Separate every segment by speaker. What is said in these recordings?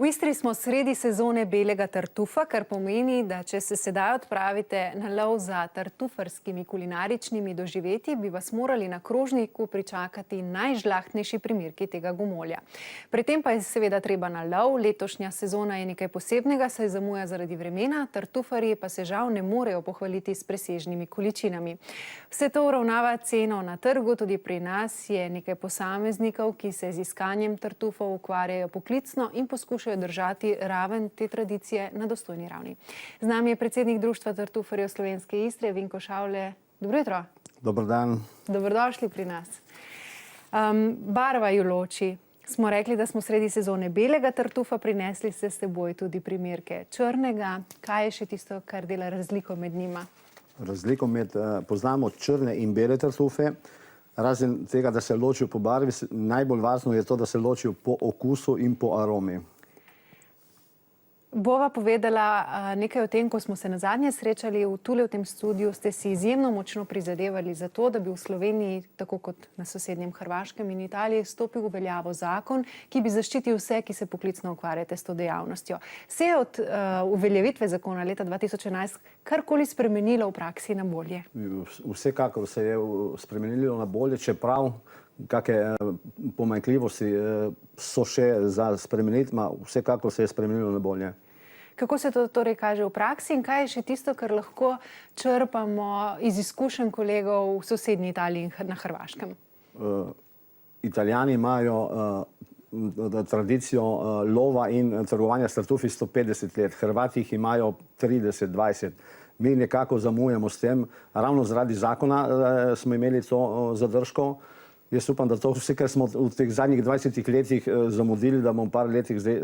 Speaker 1: V Istri smo sredi sezone belega tartufa, kar pomeni, da če se sedaj odpravite na lov za tartufarskimi kulinaričnimi doživetji, bi vas morali na krožniku pričakati najžlahtnejši primerki tega gomolja. Pri tem pa je seveda treba na lov. Letošnja sezona je nekaj posebnega, saj zamuja zaradi vremena, tartufarji pa se žal ne morejo pohvaliti s presežnimi količinami. Vse to uravnava ceno na trgu, tudi pri nas je nekaj posameznikov, ki se z iskanjem tartufov ukvarjajo poklicno in poskušajo držati raven te tradicije na dostojni ravni. Z nami je predsednik Društva tartufarjev Slovenske Istre, Vinko Šavle. Dobro jutro.
Speaker 2: Dober dan.
Speaker 1: Dobrodošli pri nas. Barva ju loči. Smo rekli, da smo sredi sezone belega tartufa, prinesli ste s seboj tudi primerke črnega. Kaj je še tisto, kar dela razliko med njima?
Speaker 2: Razliko poznamo črne in bele tartufe. Razen tega, da se ločijo po barvi, najbolj važno je to, da se ločijo po okusu in po aromi.
Speaker 1: Bova povedala nekaj o tem, ko smo se nazadnje srečali tule v tem studiu, ste si izjemno močno prizadevali za to, da bi v Sloveniji, tako kot na sosednjem Hrvaškem in Italiji, stopil v veljavo zakon, ki bi zaščitil vse, ki se poklicno ukvarjate s to dejavnostjo. Se je od uveljavitve zakona leta 2011 karkoli spremenilo v praksi na bolje?
Speaker 2: Vsekakor se je spremenilo na bolje, čeprav kakšne pomanjkljivosti so še za spremeniti, vsekakor se je spremenilo na bolje.
Speaker 1: Kako se to torej kaže v praksi in kaj je še tisto, kar lahko črpamo iz izkušenj kolegov v sosednji Italiji in na Hrvaškem?
Speaker 2: Italijani imajo tradicijo lova in trgovanja s tartufi 150 let, Hrvati jih imajo 30-20. Mi nekako zamujamo s tem, ravno zaradi zakona smo imeli to zadržko. Jaz upam, da to vse, kar smo v teh zadnjih 20 letih zamudili, da bomo par letih zdaj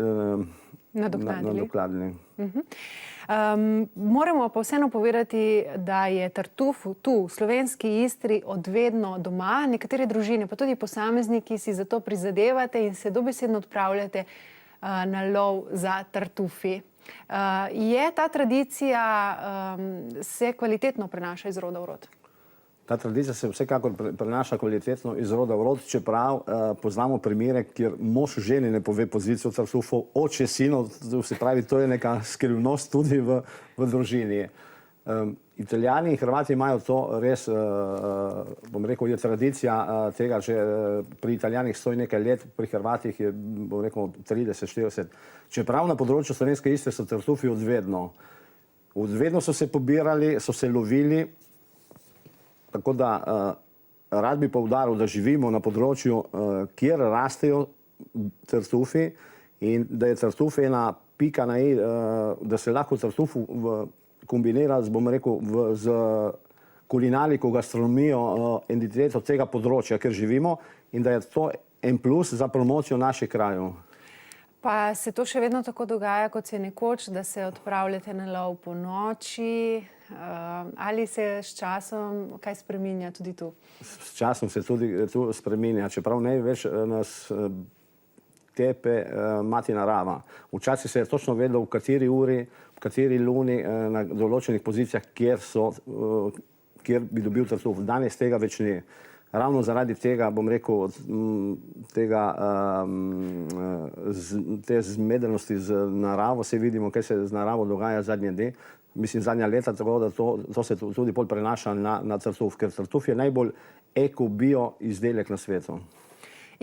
Speaker 2: nadoknadili.
Speaker 1: Moramo pa vseeno povedati, da je tartuf tu v slovenski Istri odvedno doma. Nekatere družine, pa tudi posamezniki si za to prizadevate in se dobesedno odpravljate na lov za tartufi. Je ta tradicija se kvalitetno prenaša iz roda v rod?
Speaker 2: Ta tradicija se vsekakor prenaša kvalitetno iz roda v rod, čeprav poznamo primere, kjer mož ženi ne pove pozicijo tartufov, oče sinu, se pravi, to je neka skrivnost tudi v družini. Italijani in Hrvati imajo to res, bom rekel, je tradicija tega, že pri Italijanih stoji nekaj let, pri Hrvatih je, bom rekel, 30-40. Čeprav na področju Slovenske Istre so tartufi odvedno. Odvedno so se pobirali, so se lovili. Tako da rad bi poudaril, da živimo na področju, kjer rastejo tartufi in da je tartuf ena pika na i, da se lahko tartuf kombinira z, bom rekel, z kulinariko, gastronomijo, identiteto tega področja, kjer živimo in da je to en plus za promocijo naših krajev.
Speaker 1: Pa se to še vedno tako dogaja, kot se nekoč, da se odpravljate na lov po noči? Ali se s časom kaj spreminja tudi tu?
Speaker 2: S časom se tudi tu spreminja, čeprav največ nas tepe mati narava. Včasih se je točno vedelo, v kateri uri, v kateri luni, na določenih pozicijah, kjer bi dobil tartuf. Danes tega več ni. Ravno zaradi tega, bom rekel, te zmedenosti z naravo, se vidimo, kaj se z naravo dogaja zadnja leta, tako da to se tudi bolj prenaša na tartuf, ker tartuf je najbolj eko-bio izdelek na svetu.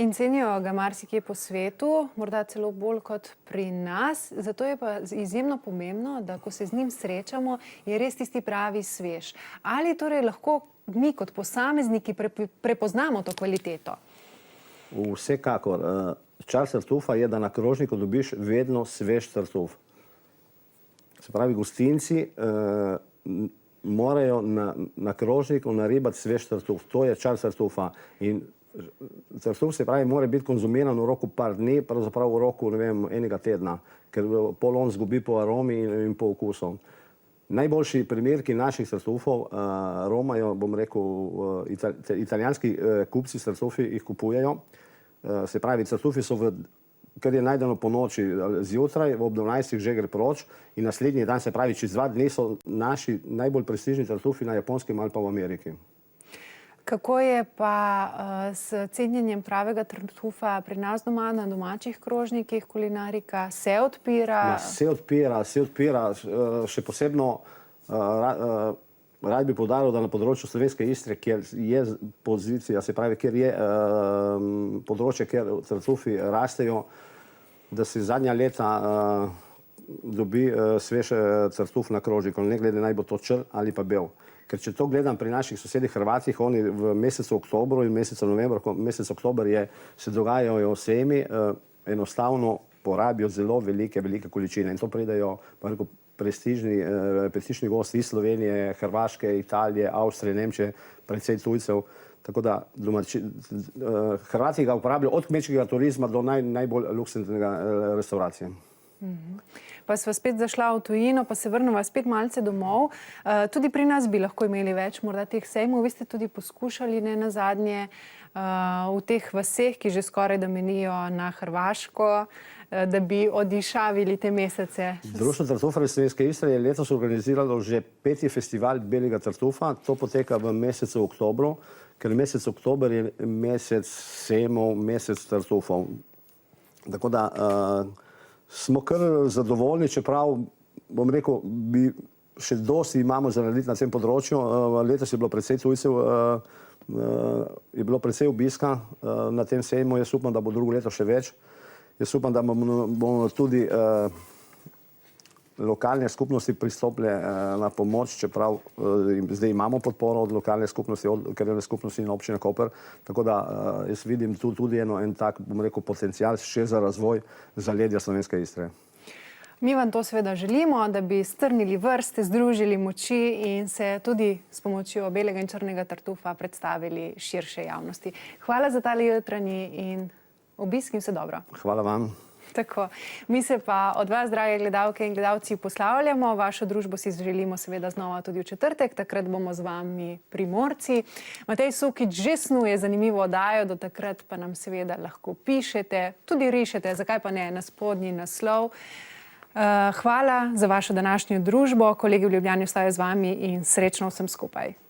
Speaker 1: In cenijo ga marsikje po svetu, morda celo bolj kot pri nas, zato je pa izjemno pomembno, da ko se z njim srečamo, je res tisti pravi svež. Ali torej lahko mi kot posamezniki prepoznamo to kvaliteto?
Speaker 2: Vsekakor. Čar tartufa je, da na krožniku dobiš vedno svež tartuf. Se pravi, gostinci morajo na krožniku naribati svež tartuf. To je čar tartufa. In tartuf, se pravi, mora biti konzumiran v roku par dni, pravzaprav v roku, ne vem, enega tedna, ker pol on zgubi po aromi in po okusu. Najboljši primerki naših tartufov romajo, bom rekel, italijanski kupci tartufi jih kupujejo. Se pravi, tartufi so kar je najdeno po noči zjutraj, ob 12 že gre proč in naslednji dan, se pravi, čez 2 dni so naši najbolj prestižni tartufi na Japonskem ali pa v Ameriki.
Speaker 1: Kako je pa s cenjenjem pravega tartufa pri nas doma, na domačih krožnikih, kulinarika se odpira?
Speaker 2: Ja, se odpira. Še posebno rad bi poudaril, da na področju Slovenske Istre, kjer je pozicija, se pravi, kjer je področje, kjer tartufi rastejo, da se zadnja leta dobi svež tartuf na krožniku, ne glede naj bo to črn ali pa bel. Ker če to gledam pri naših sosedih Hrvatih, oni v mesecu oktobru in mesecu novembru, mesec oktober se dogajajo sejmi, enostavno porabijo zelo velike količine in to pridejo, pa rekel, prestižni gosti iz Slovenije, Hrvaške, Italije, Avstrije, Nemčije, predvsej tujcev. Tako da Hrvati ga uporabljajo od kmečkega turizma do najbolj luksurnega restauracije.
Speaker 1: Pa sva spet zašla v tujino, pa se vrnemo spet malce domov. Tudi pri nas bi lahko imeli več morda teh sejmov. Vi ste tudi poskušali ne nazadnje v teh vaseh, ki že skoraj da menijo na Hrvaško, da bi odišavili te mesece.
Speaker 2: Društvo tartufarjev Slovenske Istre je letos organiziralo že 5. festival belega tartufa. To poteka v mesecu oktobru, ker mesec oktober je mesec sejmov, mesec tartufov. Tako da smo kar zadovoljni, čeprav, bom rekel, še dosti imamo za narediti na tem področju. Letos je bilo precej tujcev, je bilo precej obiska na tem sejmu. Jaz upam, da bo drugo leto še več. Jaz upam, da bomo tudi lokalne skupnosti pristopile na pomoč, čeprav zdaj imamo podporo od lokalne skupnosti, od krajevne skupnosti in občine Koper. Tako da jaz vidim tu tudi en tak, bom rekel, potencial še za razvoj zaledja Slovenske Istre.
Speaker 1: Mi vam to seveda želimo, da bi strnili vrste, združili moči in se tudi s pomočjo belega in črnega tartufa predstavili širše javnosti. Hvala za tale jutranji in obisk in vse dobro.
Speaker 2: Hvala vam.
Speaker 1: Tako. Mi se pa od vas, drage gledalke in gledalci, poslavljamo. Vašo družbo si želimo seveda znova tudi v četrtek, takrat bomo z vami Primorci. Matej Sukič že snuje zanimivo oddajo, do takrat pa nam seveda lahko pišete, tudi rišete, zakaj pa ne, na spodnji naslov. Hvala za vašo današnjo družbo. Kolegi v Ljubljani ostajajo z vami in srečno vsem skupaj.